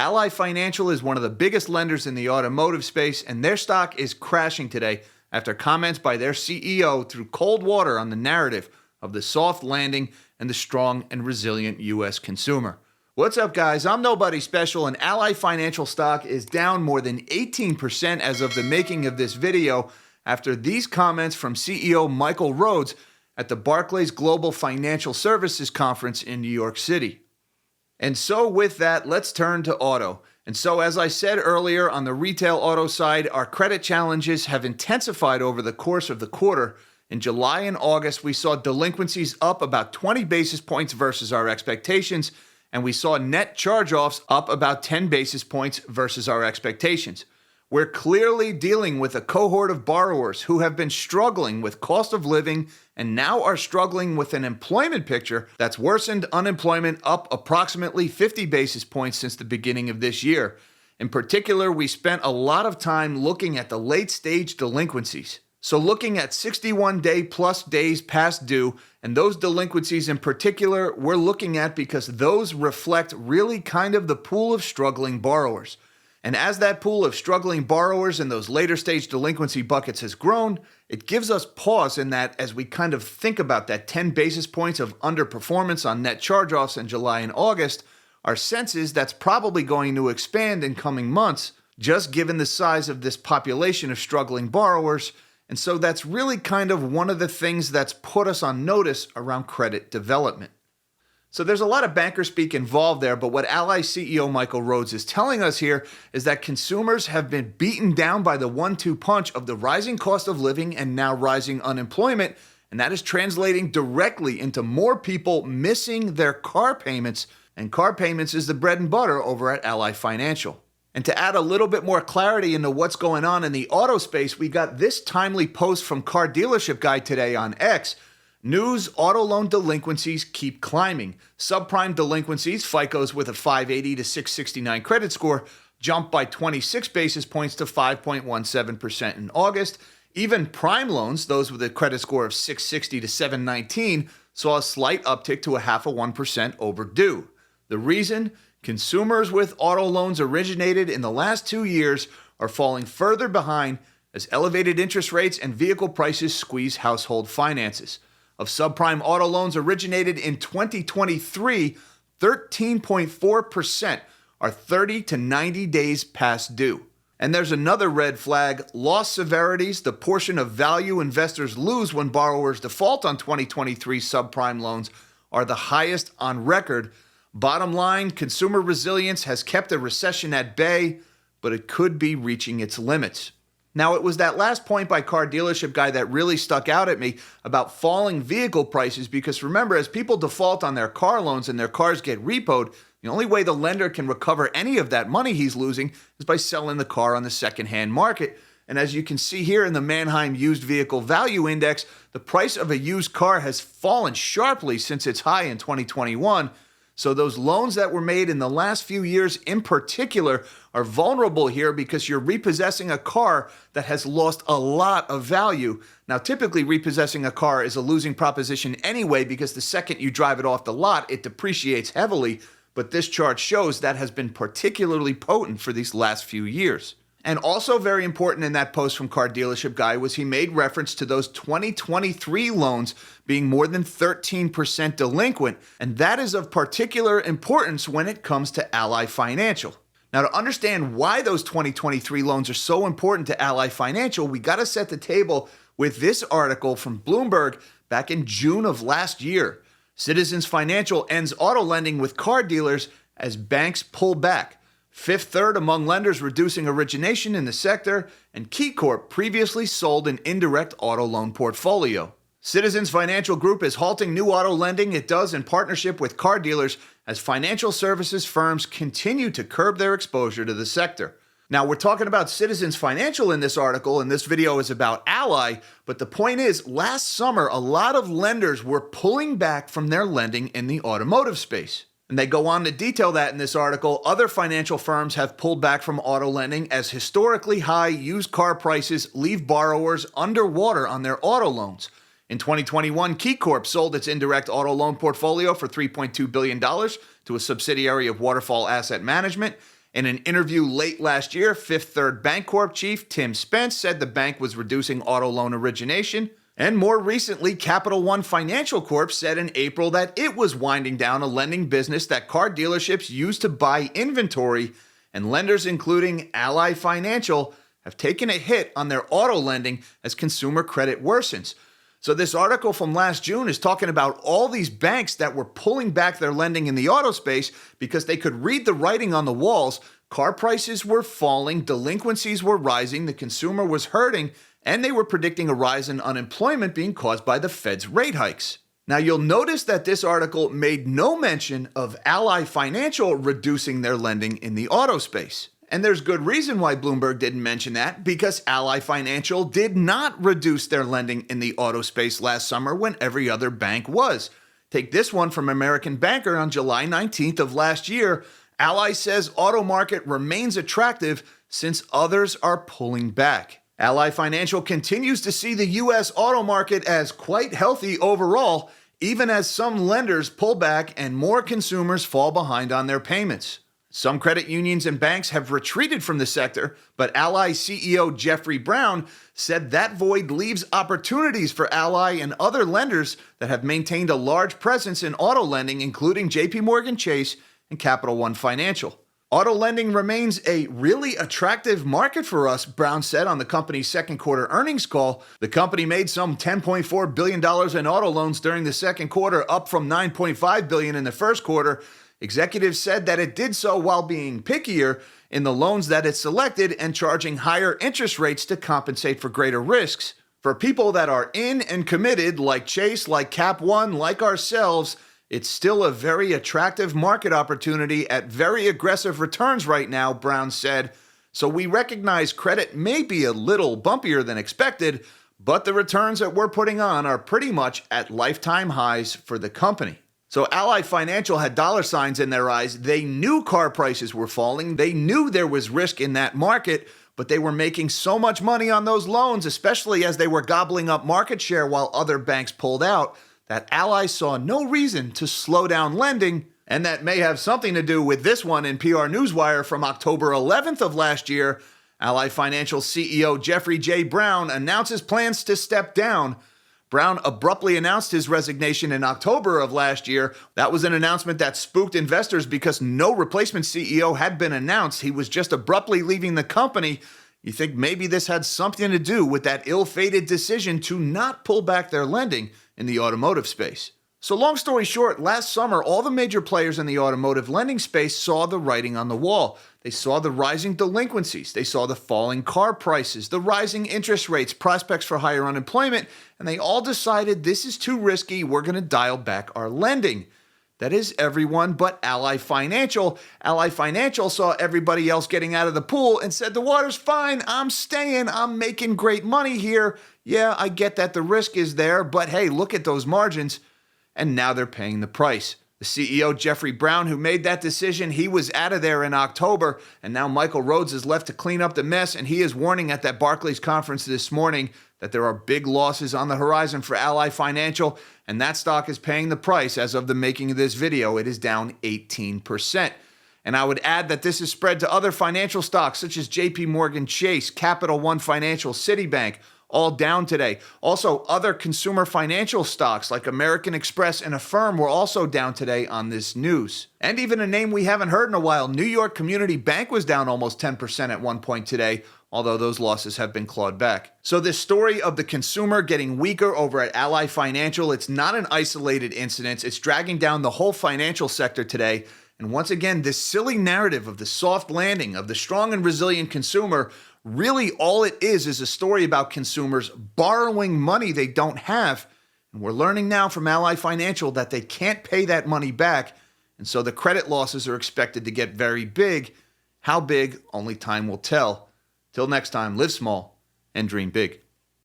Ally Financial is one of the biggest lenders in the automotive space, and their stock is crashing today after comments by their CEO threw cold water on the narrative of the soft landing and the strong and resilient U.S. consumer. What's up, guys? I'm Nobody Special, and Ally Financial stock is down more than 18% as of the making of this video after these comments from CEO Michael Rhodes at the Barclays Global Financial Services Conference in New York City. And so with that, let's turn to auto. And so as I said earlier, on the retail auto side, our credit challenges have intensified over the course of the quarter. In July and August, we saw delinquencies up about 20 basis points versus our expectations, and we saw net charge-offs up about 10 basis points versus our expectations. We're clearly dealing with a cohort of borrowers who have been struggling with cost of living and now are struggling with an employment picture that's worsened unemployment up approximately 50 basis points since the beginning of this year. In particular, we spent a lot of time looking at the late-stage delinquencies. So looking at 61-day plus days past due, and those delinquencies in particular, we're looking at because those reflect really kind of the pool of struggling borrowers. And as that pool of struggling borrowers in those later stage delinquency buckets has grown, it gives us pause in that as we kind of think about that 10 basis points of underperformance on net charge-offs in July and August, our sense is that's probably going to expand in coming months, just given the size of this population of struggling borrowers. And so that's really kind of one of the things that's put us on notice around credit development. So there's a lot of banker speak involved there, but what Ally CEO Michael Rhodes is telling us here is that consumers have been beaten down by the 1-2 punch of the rising cost of living and now rising unemployment, and that is translating directly into more people missing their car payments, and car payments is the bread and butter over at Ally Financial. And to add a little bit more clarity into what's going on in the auto space, we got this timely post from Car Dealership Guy today on X. News: auto loan delinquencies keep climbing. Subprime delinquencies, FICOs with a 580 to 669 credit score, jumped by 26 basis points to 5.17% in August. Even prime loans, those with a credit score of 660 to 719, saw a slight uptick to 0.5% overdue. The reason? Consumers with auto loans originated in the last 2 years are falling further behind as elevated interest rates and vehicle prices squeeze household finances. Of subprime auto loans originated in 2023, 13.4% are 30 to 90 days past due. And there's another red flag: loss severities, the portion of value investors lose when borrowers default on 2023 subprime loans, are the highest on record. Bottom line, consumer resilience has kept a recession at bay, but it could be reaching its limits. Now, it was that last point by Car Dealership Guy that really stuck out at me about falling vehicle prices, because remember, as people default on their car loans and their cars get repoed, the only way the lender can recover any of that money he's losing is by selling the car on the secondhand market. And as you can see here in the Manheim Used Vehicle Value Index, the price of a used car has fallen sharply since its high in 2021. So those loans that were made in the last few years in particular are vulnerable here because you're repossessing a car that has lost a lot of value. Now, typically repossessing a car is a losing proposition anyway because the second you drive it off the lot, it depreciates heavily. But this chart shows that has been particularly potent for these last few years. And also very important in that post from Car Dealership Guy was he made reference to those 2023 loans being more than 13% delinquent, and that is of particular importance when it comes to Ally Financial. Now, to understand why those 2023 loans are so important to Ally Financial, we got to set the table with this article from Bloomberg back in June of last year. Citizens Financial ends auto lending with car dealers as banks pull back. Fifth Third among lenders reducing origination in the sector, and KeyCorp previously sold an indirect auto loan portfolio. Citizens Financial Group is halting new auto lending it does in partnership with car dealers as financial services firms continue to curb their exposure to the sector. Now, we're talking about Citizens Financial in this article, and this video is about Ally, but the point is, last summer, a lot of lenders were pulling back from their lending in the automotive space. And they go on to detail that in this article. Other financial firms have pulled back from auto lending as historically high used car prices leave borrowers underwater on their auto loans. In 2021, KeyCorp sold its indirect auto loan portfolio for $3.2 billion to a subsidiary of Waterfall Asset Management. In an interview late last year, Fifth Third Bancorp chief Tim Spence said the bank was reducing auto loan origination. And more recently, Capital One Financial Corp said in April that it was winding down a lending business that car dealerships use to buy inventory, and lenders including Ally Financial have taken a hit on their auto lending as consumer credit worsens. So this article from last June is talking about all these banks that were pulling back their lending in the auto space because they could read the writing on the walls. Car prices were falling, delinquencies were rising, the consumer was hurting, and they were predicting a rise in unemployment being caused by the Fed's rate hikes. Now you'll notice that this article made no mention of Ally Financial reducing their lending in the auto space. And there's good reason why Bloomberg didn't mention that, because Ally Financial did not reduce their lending in the auto space last summer when every other bank was. Take this one from American Banker on July 19th of last year. Ally says auto market remains attractive since others are pulling back. Ally Financial continues to see the U.S. auto market as quite healthy overall, even as some lenders pull back and more consumers fall behind on their payments. Some credit unions and banks have retreated from the sector, but Ally CEO Jeffrey Brown said that void leaves opportunities for Ally and other lenders that have maintained a large presence in auto lending, including JPMorgan Chase and Capital One Financial. Auto lending remains a really attractive market for us, Brown said on the company's second quarter earnings call. The company made some $10.4 billion in auto loans during the second quarter, up from $9.5 billion in the first quarter. Executives said that it did so while being pickier in the loans that it selected and charging higher interest rates to compensate for greater risks. For people that are in and committed, like Chase, like Cap One, like ourselves, it's still a very attractive market opportunity at very aggressive returns right now, Brown said. So we recognize credit may be a little bumpier than expected, but the returns that we're putting on are pretty much at lifetime highs for the company. So Ally Financial had dollar signs in their eyes. They knew car prices were falling. They knew there was risk in that market, but they were making so much money on those loans, especially as they were gobbling up market share while other banks pulled out, that Ally saw no reason to slow down lending. And that may have something to do with this one in PR Newswire from October 11th of last year. Ally Financial CEO Jeffrey J. Brown announces plans to step down. Brown abruptly announced his resignation in October of last year. That was an announcement that spooked investors because no replacement CEO had been announced. He was just abruptly leaving the company. You think maybe this had something to do with that ill-fated decision to not pull back their lending in the automotive space. So long story short, last summer, all the major players in the automotive lending space saw the writing on the wall. They saw the rising delinquencies. They saw the falling car prices, the rising interest rates, prospects for higher unemployment, and they all decided this is too risky. We're going to dial back our lending. That is everyone but Ally Financial. Ally Financial saw everybody else getting out of the pool and said, the water's fine. I'm staying. I'm making great money here. Yeah, I get that the risk is there, but hey, look at those margins. And now they're paying the price. The CEO, Jeffrey Brown, who made that decision, he was out of there in October, and now Michael Rhodes is left to clean up the mess, and he is warning at that Barclays conference this morning that there are big losses on the horizon for Ally Financial, and that stock is paying the price. As of the making of this video, it is down 18%. And I would add that this is spread to other financial stocks such as JPMorgan Chase, Capital One Financial, Citibank, all down today. Also, other consumer financial stocks like American Express and Affirm were also down today on this news. And even a name we haven't heard in a while, New York Community Bank was down almost 10% at one point today, although those losses have been clawed back. So this story of the consumer getting weaker over at Ally Financial, it's not an isolated incident. It's dragging down the whole financial sector today. And once again, this silly narrative of the soft landing, of the strong and resilient consumer, really all it is a story about consumers borrowing money they don't have. And we're learning now from Ally Financial that they can't pay that money back. And so the credit losses are expected to get very big. How big? Only time will tell. Till next time, live small and dream big.